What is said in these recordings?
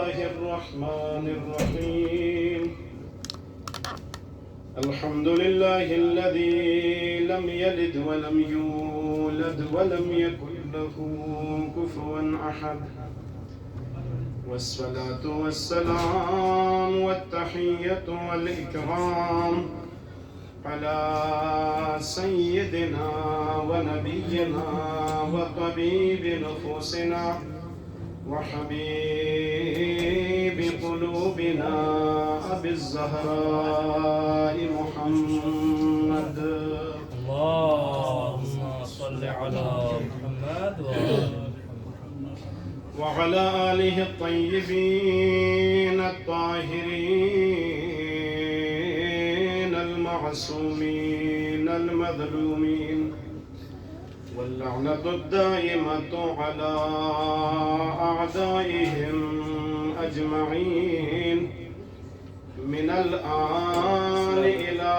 الله الرحمن الرحيم. الحمد لله الذي لم يلد ولم يولد ولم يكن له كفوا أحد، والصلاة والسلام والتحية والإكرام على سيدنا ونبينا وطبيب نفوسنا وحبيب قلوبنا أبي الزهراء محمد. اللهم صل على محمد وعلى آله الطيبين الطاهرين المعصومين المظلومين، واللعنة الدائمة على أعدائهم أجمعين من الآن إلى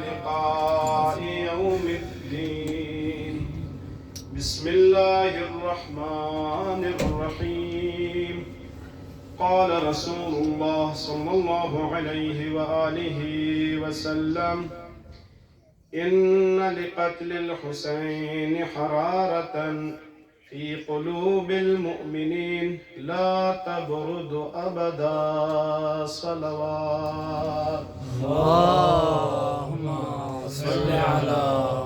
لقاء يوم الدين. بسم الله الرحمن الرحيم. قال رسول الله صلى الله عليه وآله وسلم: إن لقتل الحسين حرارة في قلوب المؤمنين لا تبرد أبدا. صلوات. اللهم صل على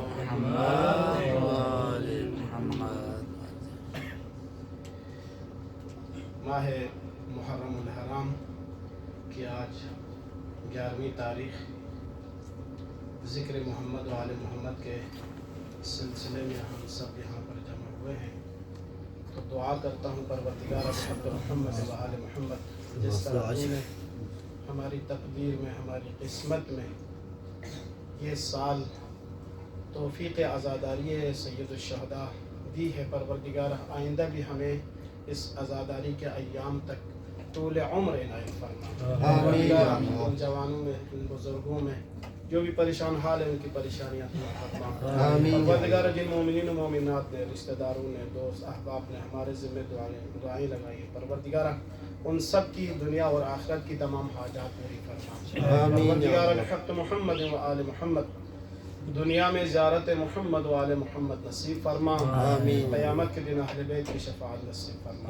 محمد وآل محمد. ماہ محرم الحرام کی آج 11ویں تاریخ ذکر محمد و آل محمد کے سلسلے میں ہم سب یہاں پر جمع ہوئے ہیں، تو دعا کرتا ہوں پروردگار حضرت محمد و آل محمد، جس طرح نے ہماری تقدیر میں، ہماری قسمت میں یہ سال توفیق عزاداری سید الشہداء دی ہے، پروردگار آئندہ بھی ہمیں اس عزاداری کے ایام تک طول عمر عنایت فرما. ان جوانوں میں، ان بزرگوں میں جو بھی پریشان حال ہے، ان کی پریشانیاں دور فرما. پروردگار جن مومنین و مومنات نے، رشتہ داروں نے، دوست احباب نے ہمارے ذمہ دعائیں لگائی، پروردگار ان سب کی دنیا اور آخرت کی تمام حاجات پوری فرما. پروردگار الحق محمد و آل محمد، دنیا میں زیارت محمد و آل محمد نصیب فرما. قیامت کے دن اہل بیت کی شفاعت نصیب فرما.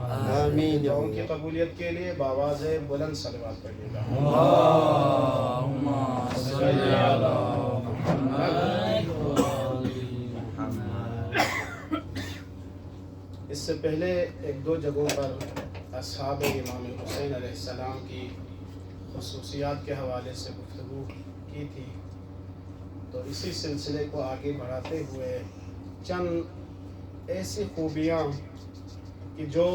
دعاؤں کی قبولیت کے لیے بآواز بلند صلوات پڑھیے گا. اللهم صل على محمد وآل محمد. اس سے پہلے ایک دو جگہوں پر اصحاب امام حسین علیہ السلام کی خصوصیات کے حوالے سے گفتگو کی تھی، تو اسی سلسلے کو آگے بڑھاتے ہوئے چند ایسی خوبیاں کہ جو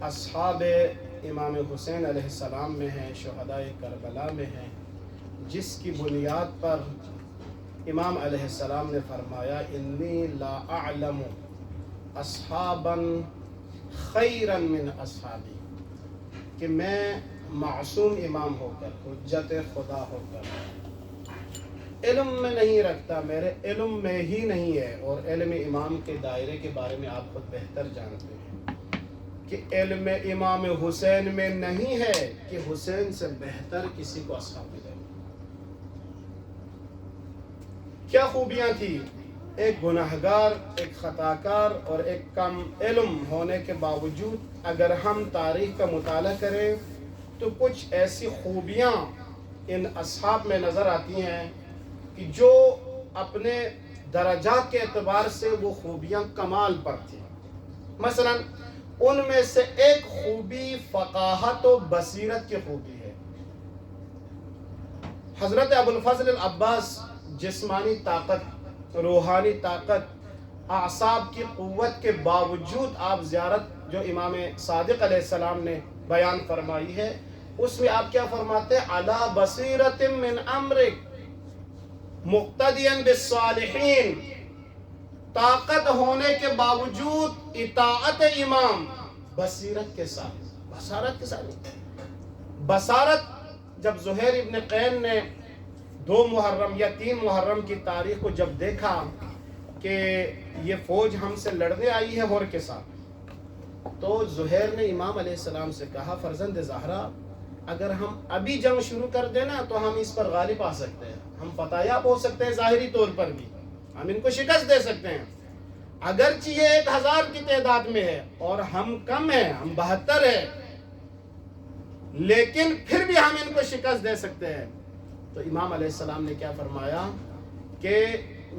اصحاب امام حسین علیہ السلام میں ہیں، شہداء کربلا میں ہیں، جس کی بنیاد پر امام علیہ السلام نے فرمایا: انی لا اعلم اصحابا خیرا من اصحابی، کہ میں معصوم امام ہو کر، حجت خدا ہو کر، علم میں نہیں رکھتا، میرے علم میں ہی نہیں ہے، اور علم امام کے دائرے کے بارے میں آپ خود بہتر جانتے ہیں کہ علم امام حسین میں نہیں ہے کہ حسین سے بہتر کسی کو اصحاب ملے. کیا خوبیاں تھی؟ ایک گناہگار، ایک خطاکار اور ایک کم علم ہونے کے باوجود اگر ہم تاریخ کا مطالعہ کریں تو کچھ ایسی خوبیاں ان اصحاب میں نظر آتی ہیں کہ جو اپنے درجات کے اعتبار سے وہ خوبیاں کمال پر تھیں. مثلا ان میں سے ایک خوبی فقاہت و بصیرت کی خوبی ہے. حضرت ابوالفضل العباس جسمانی طاقت، روحانی طاقت، اعصاب کی قوت کے باوجود آپ زیارت جو امام صادق علیہ السلام نے بیان فرمائی ہے، اس میں آپ کیا فرماتے ہیں؟ علی بصیرت من امرک مقتدیا بالصالحین. طاقت ہونے کے باوجود اطاعت امام بصیرت کے ساتھ، بصارت کے ساتھ. بصارت جب زہیر ابن قین نے 2 محرم یا 3 محرم کی تاریخ کو جب دیکھا کہ یہ فوج ہم سے لڑنے آئی ہے ہور کے ساتھ، تو زہیر نے امام علیہ السلام سے کہا فرزند زہرا اگر ہم ابھی جنگ شروع کر دیں نا تو ہم اس پر غالب آ سکتے ہیں، ہم فتح یاب ہو سکتے ہیں، ظاہری طور پر بھی ہم ان کو شکست دے سکتے ہیں، اگرچہ یہ 1000 کی تعداد میں ہے اور ہم کم ہیں، ہم 72 ہیں، لیکن پھر بھی ہم ان کو شکست دے سکتے ہیں۔ تو امام علیہ السلام نے کیا فرمایا کہ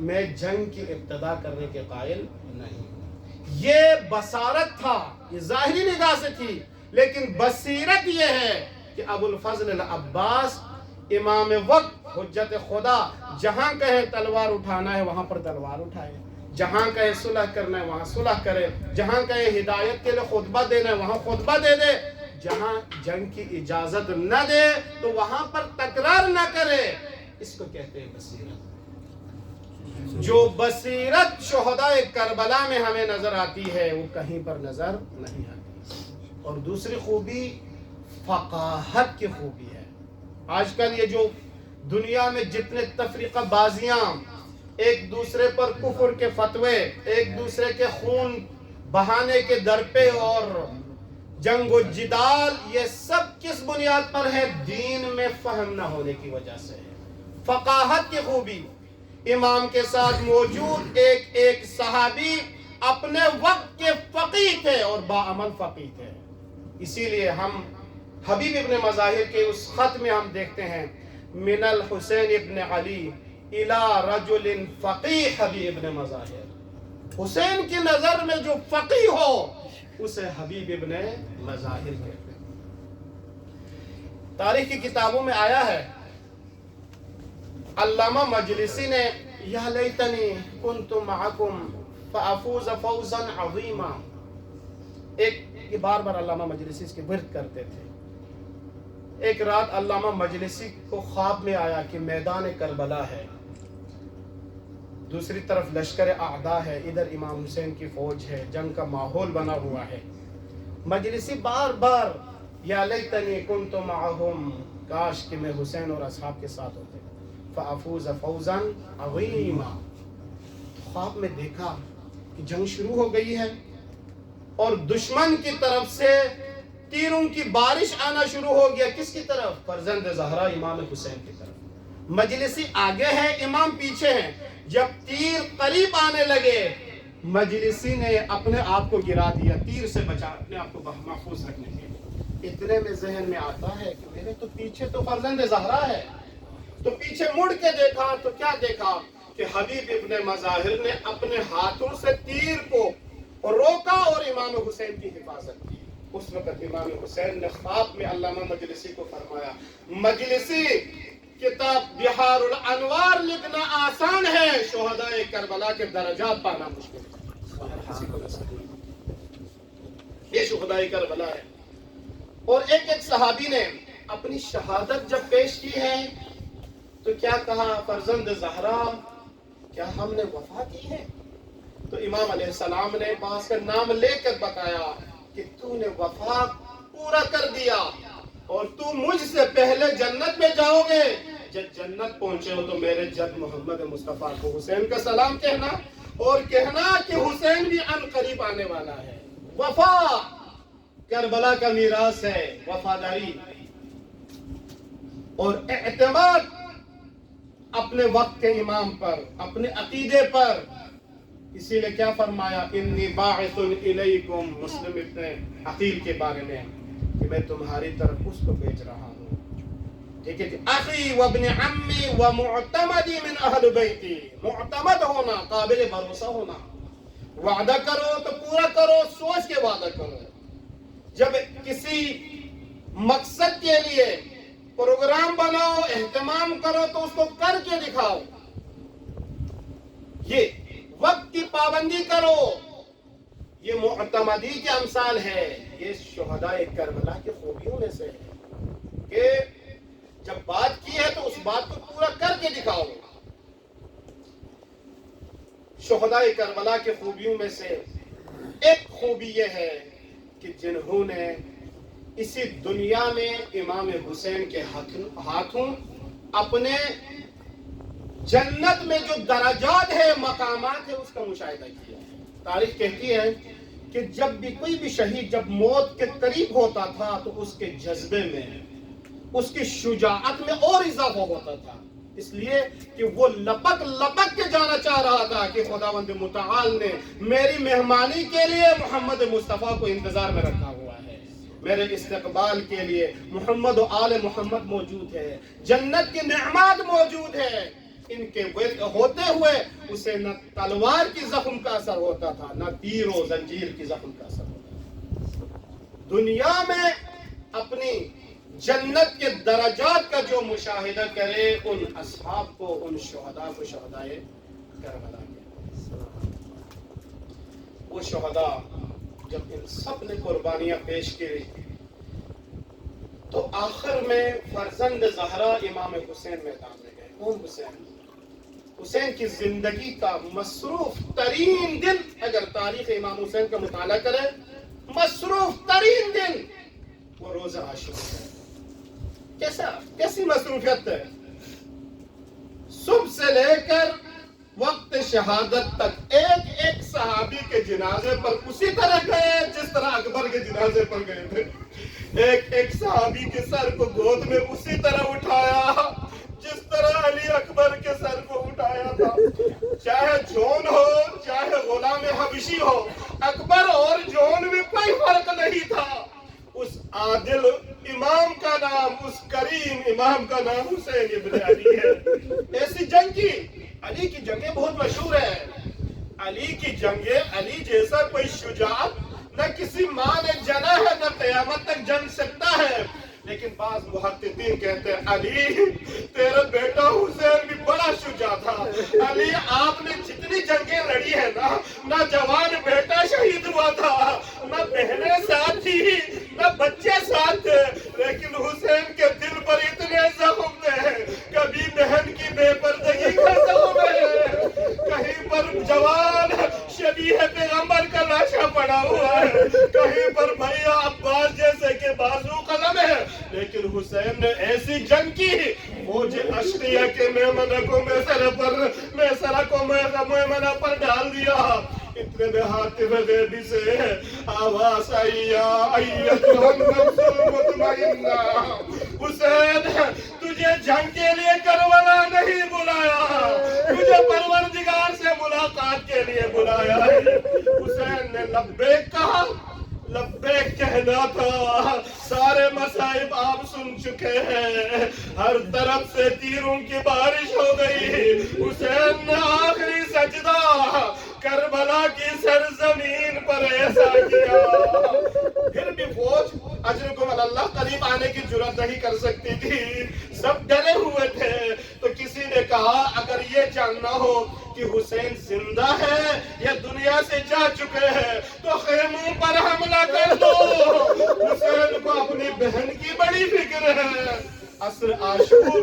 میں جنگ کی ابتدا کرنے کے قائل نہیں ہوں۔ یہ بصارت تھا، یہ ظاہری نگاہ سے تھی، لیکن بصیرت یہ ہے کہ ابو الفضل العباس امام وقت حجت خدا جہاں کہے تلوار اٹھانا ہے وہاں پر تلوار اٹھائے، جہاں کہے صلح کرنا ہے وہاں صلح کرے، جہاں کہے ہدایت کے لیے خطبہ دینا ہے وہاں خطبہ دے دے، جہاں جنگ کی اجازت نہ دے تو وہاں پر تکرار نہ کرے۔ اس کو کہتے ہیں بصیرت۔ جو بصیرت شہدائے کربلا میں ہمیں نظر آتی ہے وہ کہیں پر نظر نہیں آتی۔ اور دوسری خوبی فقاہت کی خوبی ہے۔ آج کل یہ جو دنیا میں جتنے تفریقہ بازیاں، ایک دوسرے پر کفر کے فتوے، ایک دوسرے کے خون بہانے کے در پہ اور جنگ و جدال، یہ سب کس بنیاد پر ہے؟ دین میں فہم نہ ہونے کی وجہ سے ہے۔ فقاہت کی خوبی، امام کے ساتھ موجود ایک صحابی اپنے وقت کے فقیہ تھے اور باعمل فقیہ تھے۔ اسی لیے ہم حبیب ابن مظاہر کے اس خط میں ہم دیکھتے ہیں من الحسین ابن علی الى رجل فقیہ حبیب ابن مظاہر، حسین کی نظر میں جو فقیہ ہو اسے حبیب ابن مظاہر کہتے ہیں۔ تاریخ کی کتابوں میں آیا ہے، علامہ مجلسی نے یا لیتنی کنت معکم فافوز فوزا عظیما، ایک بار بار علامہ مجلسی اس کے ورد کرتے تھے۔ ایک رات علامہ مجلسی کو خواب میں آیا کہ میدان کربلا ہے، دوسری طرف لشکر اعداء ہے، ادھر امام حسین کی فوج ہے، جنگ کا ماحول بنا ہوا ہے۔ مجلسی بار بار یا لیتنی کنت معہم، کاش کہ میں حسین اور اصحاب کے ساتھ ہوتے، فافوز فوزا عظیما۔ خواب میں دیکھا کہ جنگ شروع ہو گئی ہے اور دشمن کی طرف سے تیروں کی بارش آنا شروع ہو گیا۔ کس کی طرف؟ فرزند زہرا امام حسین کی طرف۔ مجلسی آگے ہے، امام پیچھے ہیں۔ جب تیر قریب آنے لگے مجلسی نے اپنے آپ کو گرا دیا، تیر سے بچا اپنے آپ کو محفوظ رکھنے کے لیے۔ اتنے میں ذہن میں آتا ہے کہ میرے تو پیچھے تو فرزند زہرا ہے، تو پیچھے مڑ کے دیکھا تو کیا دیکھا کہ حبیب ابن مظاہر نے اپنے ہاتھوں سے تیر کو روکا اور امام حسین کی حفاظت کی۔ اس وقت امام حسین نے خواب میں علامہ مجلسی کو فرمایا، مجلسی کتاب بحار الانوار لکھنا آسان ہے، شہدائے کربلا کے درجات پانا مشکل ہے۔ یہ شہدائے کربلا ہے۔ اور ایک صحابی نے اپنی شہادت جب پیش کی ہے تو کیا کہا، فرزند زہرا کیا ہم نے وفا کی ہے؟ تو امام علیہ السلام نے پاس کا نام لے کر بتایا کہ تو نے وفا پورا کر دیا اور تو مجھ سے پہلے جنت میں جاؤ گے۔ جب جنت پہنچے ہو تو میرے جد محمد مصطفیٰ کو حسین کا سلام کہنا اور کہنا کہ حسین بھی ان قریب آنے والا ہے۔ وفا کربلا کا میراث ہے، وفاداری اور اعتماد اپنے وقت کے امام پر، اپنے عقیدے پر۔ اسی لیے کیا فرمایا، انی باعث الیکم، مسلم ابن عقیل کے بارے میں کہ میں تمہاری طرف اس کو بھیج رہا ہوں، ٹھیک ہے، اخی و ابن عمی و معتمدی من اہل بیتی، معتمد ہونا، قابل بھروسہ ہونا، وعدہ کرو تو پورا کرو، سوچ کے وعدہ کرو۔ جب کسی مقصد کے لیے پروگرام بناؤ، اہتمام کرو تو اس کو کر کے دکھاؤ۔ یہ وقت کی پابندی کرو، یہ معتمدی کے امثال ہے۔ یہ شہدائے کربلا کی خوبیوں میں سے ہے کہ جب بات کی ہے تو اس بات کو پورا کر کے دکھاؤ۔ شہدائے کربلا کی خوبیوں میں سے ایک خوبی یہ ہے کہ جنہوں نے اسی دنیا میں امام حسین کے ہاتھوں اپنے جنت میں جو درجات ہے، مقامات ہے، اس کا مشاہدہ کیا ہے۔ تاریخ کہتی ہے کہ جب بھی کوئی بھی شہید جب موت کے قریب ہوتا تھا تو اس کے جذبے میں، اس کی شجاعت میں اور اضافہ ہوتا تھا، اس لیے کہ وہ لپک لپک کے جانا چاہ رہا تھا کہ خداوند متعال نے میری مہمانی کے لیے محمد مصطفیٰ کو انتظار میں رکھا ہوا ہے، میرے استقبال کے لیے محمد و آل محمد موجود ہے، جنت کی نعمات موجود ہے۔ ان کے ہوتے ہوئے اسے نہ تلوار کی زخم کا اثر ہوتا تھا، نہ تیر و زنجیر کی زخم کا اثر ہوتا تھا۔ دنیا میں اپنی جنت کے درجات کا جو مشاہدہ کرے، ان اصحاب کو، ان شہداء کو شہدائے کربلا کے، وہ شہداء جب ان سب نے قربانیاں پیش کی تو آخر میں فرزند زہرا امام حسین میدان میں گئے۔ کون حسین؟ حسین کی زندگی کا مصروف ترین دن، اگر تاریخ امام حسین کا مطالعہ کرے، مصروف ترین دن وہ روزہ عاشورا ہے۔ کیسی مصروفیت ہے؟ صبح سے لے کر وقت شہادت تک ایک ایک صحابی کے جنازے پر اسی طرح گئے جس طرح اکبر کے جنازے پر گئے تھے، ایک ایک صحابی کے سر کو گود میں اسی طرح اٹھایا جس طرح علی اکبر کے سر کو اٹھایا تھا، چاہے جون ہو چاہے غلام حبشی ہو، اکبر اور جون میں کوئی فرق نہیں تھا۔ اس عادل امام کا نام، اس کریم امام کا نام حسین ابن علی ہے۔ ایسی جنگ کی، علی کی جنگیں بہت مشہور ہیں، علی کی جنگیں، علی جیسا کوئی شجاعت نہ کسی ماں نے جنا ہے نہ قیامت تک جن سکتا ہے، لیکن بعض محققین کہتے ہیں علی تیرا بیٹا حسین بھی بڑا شجاع تھا، علی آپ نے جتنی جنگیں لڑی ہے نہ جوان بیٹا شہید ہوا تھا، نہ بہنیں ساتھ تھی نہ بچے ساتھ تھے، لیکن حسین کے دل پر اتنے زخم تھے، کبھی بہن کی بے پردگی کا زخم ہے، کہیں پر جوان شبیہ پیغمبر کا لاشا پڑا ہوا ہے، کہیں پر بھیا عباس جیسے کہ بازو قلم ہے، لیکن حسین نے ایسی جنگ کی، فوج اشقیہ کے میمنہ کو میمنہ پر ڈال دیا۔ اتنے میں حاطب غیبی سے آواز آئی، یا ایتھا النفس المطمئنہ، حسین تجھے جنگ کے لیے کربلا نہیں بلایا، تجھے پروردگار سے ملاقات کے لیے بلایا ہے۔ حسین نے لبیک کہا، لبیک کہنا تھا، سارے مصائب آپ سن چکے ہیں، ہر طرف سے تیروں کی بارش ہو گئی، حسین نے آخری سجدہ کربلا کی سرزمین پر ایسا کیا۔ پھر بھی فوج اجرکم اللہ قریب آنے کی جرات نہیں کر سکتی تھی، سب ڈرے ہوئے تھے، تو کسی نے کہا اگر یہ جاننا ہو کہ حسین زندہ ہے یا دنیا سے جا چکے ہیں تو خیموں پر حملہ کر دو، حسین کو اپنی بہن کی بڑی فکر ہے۔ عصر عاشور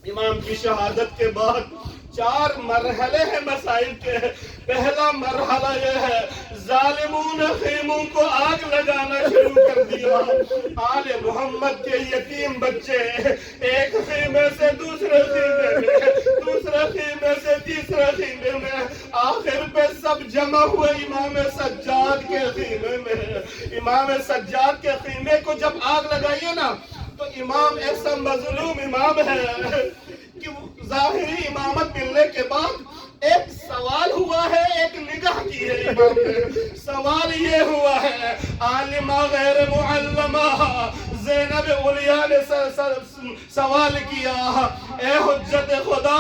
امام کی شہادت کے بعد 4 مرحلے ہیں مسائل کے۔ پہلا مرحلہ یہ ہے ظالموں نے خیموں کو آگ لگانا شروع کر دیا، آل محمد کے یتیم بچے ایک خیمے سے دوسرے خیمے میں، دوسرے خیمے سے تیسرے خیمے میں، آخر پہ سب جمع ہوئے امام سجاد کے خیمے میں۔ امام سجاد کے خیمے کو جب آگ لگائیے نا تو امام ایسا مظلوم امام ہے کہ ظاہری امامت ملنے کے بعد ایک سوال ہوا ہے، ایک نگاہ کی ہے امام نے، سوال یہ ہوا ہے عالمہ غیر معلمہ زینب علیہ نے سوال کیا، اے حجت خدا،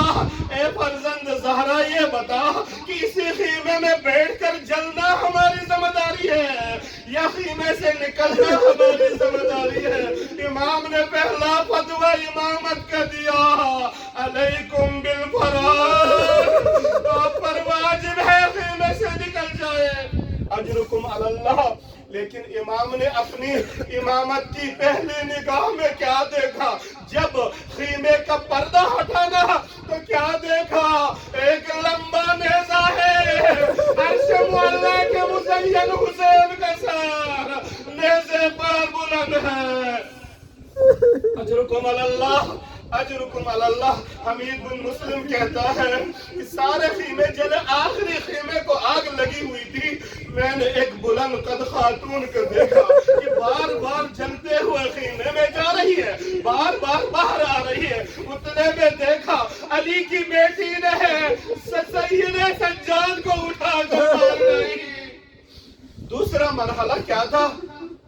اے فرزند زہرا، یہ بتا کہ اسی خیمے میں بیٹھ کر جلنا ہماری ذمہ داری ہے یا خیمے سے نکلنا ہماری ذمہ داری ہے؟ امام نے پہلا فتویٰ امامت کا دیا، علیکم بالفرار، آپ پر واجب ہے خیمے سے نکل جائے، اجرکم علی اللہ۔ لیکن امام نے اپنی امامت کی پہلی نگاہ میں کیا دیکھا؟ جب خیمے کا پردہ ہٹانا تو کیا دیکھا؟ ایک لمبا نیزہ ہے، عرش معلیٰ کے مزین حسین کا سر نیزے پر بلند ہے، اجرکم علی اللہ۔ اجرکم علی اللہ. حمید بن مسلم کہتا ہے کہ سارے خیمے جلے، آخری خیمے کو آگ لگی ہوئی تھی. میں نے ایک بلند قد خاتون کو دیکھا کہ بار بار جلتے ہوئے خیمے میں جا رہی ہے، بار بار باہر آ رہی ہے. اتنے میں دیکھا علی کی بیٹی نے سید سجاد کو اٹھا کر مار رہی. دوسرا مرحلہ کیا تھا؟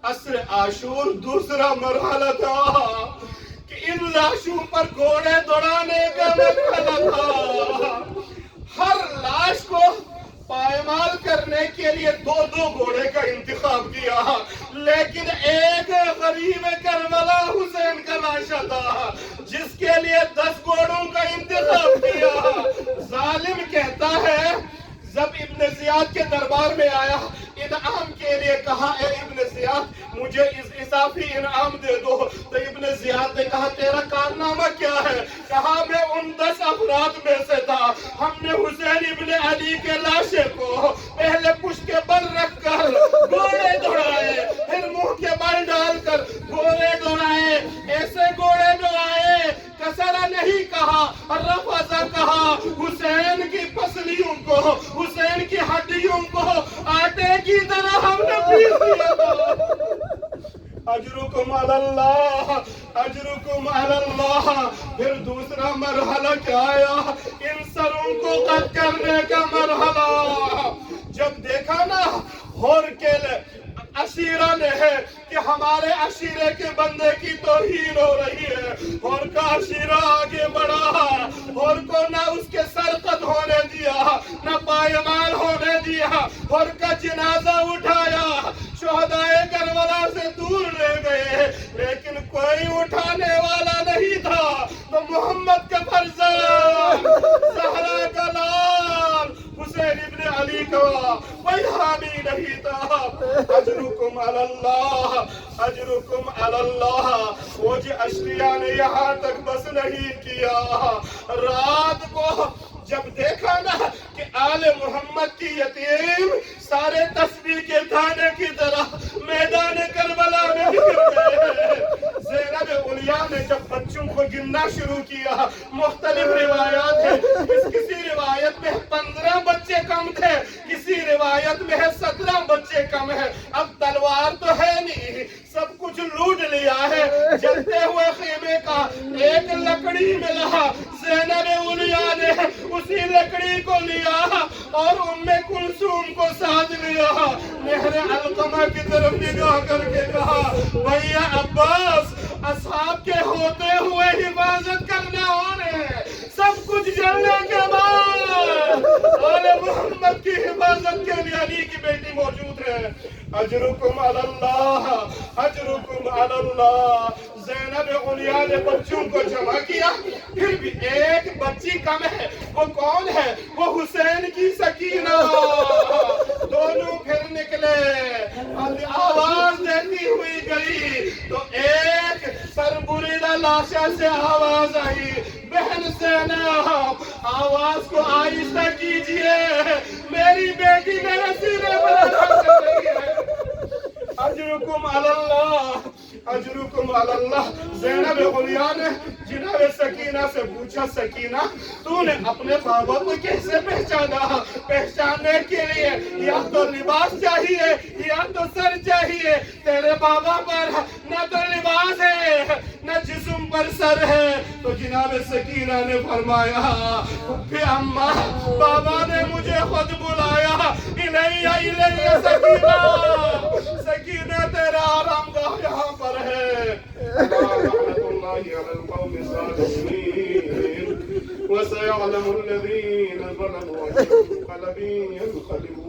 عصر عاشور دوسرا مرحلہ تھا کہ ان لاشوں پر گھوڑے دوڑانے کا مرحلہ تھا. ہر لاش کو پائمال کرنے کے لیے 2 گھوڑے کا انتخاب کیا، لیکن ایک غریب کربلا حسین کا لاشا تھا جس کے لیے 10 گھوڑوں کا انتخاب کیا. ظالم کہتا ہے جب ابن زیاد کے دربار میں آیا، انعام کے لیے کہا اے ابن زیاد مجھے اضافی انعام دے دو. تو ابن زیاد نے کہا تیرا کارنامہ کیا ہے؟ کہا میں ان 10 افراد میں سے تھا. ہم نے حسین ابن علی کے لاشے کو پہلے پشت کے بل رکھ کر گھوڑے دوڑائے، پھر منہ کے بل ڈال کر گھوڑے دوڑائے. ایسے گھوڑے دوڑائے کسرا نہیں کہا، رفضا کہا. حسین کی پسلیوں کو، حسین کی ہڈیوں کو آٹے کی طرح ہم نے پیس دیا تھا. اجرکم علی اللہ، اجرکم علی اللہ. پھر دوسرا مرحلہ کیا آیا؟ ان سروں کو قتل کرنے کا مرحلہ. جب دیکھا نا ہور کے عشیرہ نے ہے کہ ہمارے عشیرے کے بندے کی توہین ہو رہی ہے، اور کا عشیرہ آگے بڑھا، اور کو نہ اس کے سرقت ہونے دیا، نہ پائمال ہونے دیا، اور کا جنازہ اٹھایا. شہدائے کربلا سے دور لے گئے لیکن کوئی اٹھانے والا نہیں تھا. تو محمد کا فرزند، زہرا کا لال حسین ابن علی کا کوئی حامی نہیں تھا. اجرکم علی اللہ، اجرکم علی اللہ. وہ جو اشقیاء نے یہاں تک بس نہیں کیا، رات کو جب دیکھا نا کہ آل محمد کی یتیم سارے تسبیح کے دانے کی طرح میدان کربلا میں بکھر گئے. زینب علیاء نے جب بچوں کو گننا شروع کیا، مختلف روایات ہیں. کسی روایت میں 15 بچے کم تھے، کسی روایت میں 17 بچے کم ہیں. اب تلوار تو ہے نہیں، سب کچھ لوٹ لیا ہے. جلتے ہوئے خیمے کا ایک لکڑی ملا، زینب علیاء نے اسی لکڑی کو لیا اور ام کلثوم کو ساتھ لیا. مہر علقمہ کی طرف نگاہ کر کے کہا بھیا عباس، اصحاب کے ہوتے ہوئے حفاظت کرنا اور ہے، سب کچھ جلنے کے بعد آل محمد کی حفاظت کے لیے علی کی بیٹی موجود ہے. اجرکم علی اللہ، اجرکم علی اللہ. زینب علیاء نے بچوں کو جمع کیا، پھر بھی ایک بچی کم ہے. وہ کون ہے؟ وہ حسین کی سکینہ. دونوں پھر نکلے، آواز دیتی ہوئی گئی تو ایک سربریدہ لاشا سے آواز آئی بہن زینب آواز کو آہستہ کیجئے، میری بیٹی میرے سینے پر کر رہی ہے. اجرکم علی اللہ، اجرکم علی اللہ. زینب علیاء نے جناب سکینہ سے پوچھا سکینہ تو نے اپنے بابا کو کیسے پہچانا؟ پہچاننے کے لیے یا تو لباس چاہیے یا تو سر چاہیے. تیرے بابا پر نہ تو لباس ہے نہ جسم پر سر ہے. تو جناب سکینہ نے فرمایا پھر اماں بابا نے مجھے خود بلایا. الیہ الیہ سکینہ، سکینہ تیرا آرام گاہ یہاں پر ہے. رحمت اللہ علی القوم الصالحین وسيعلم الذين ظلموا أي منقلب ينقلبون.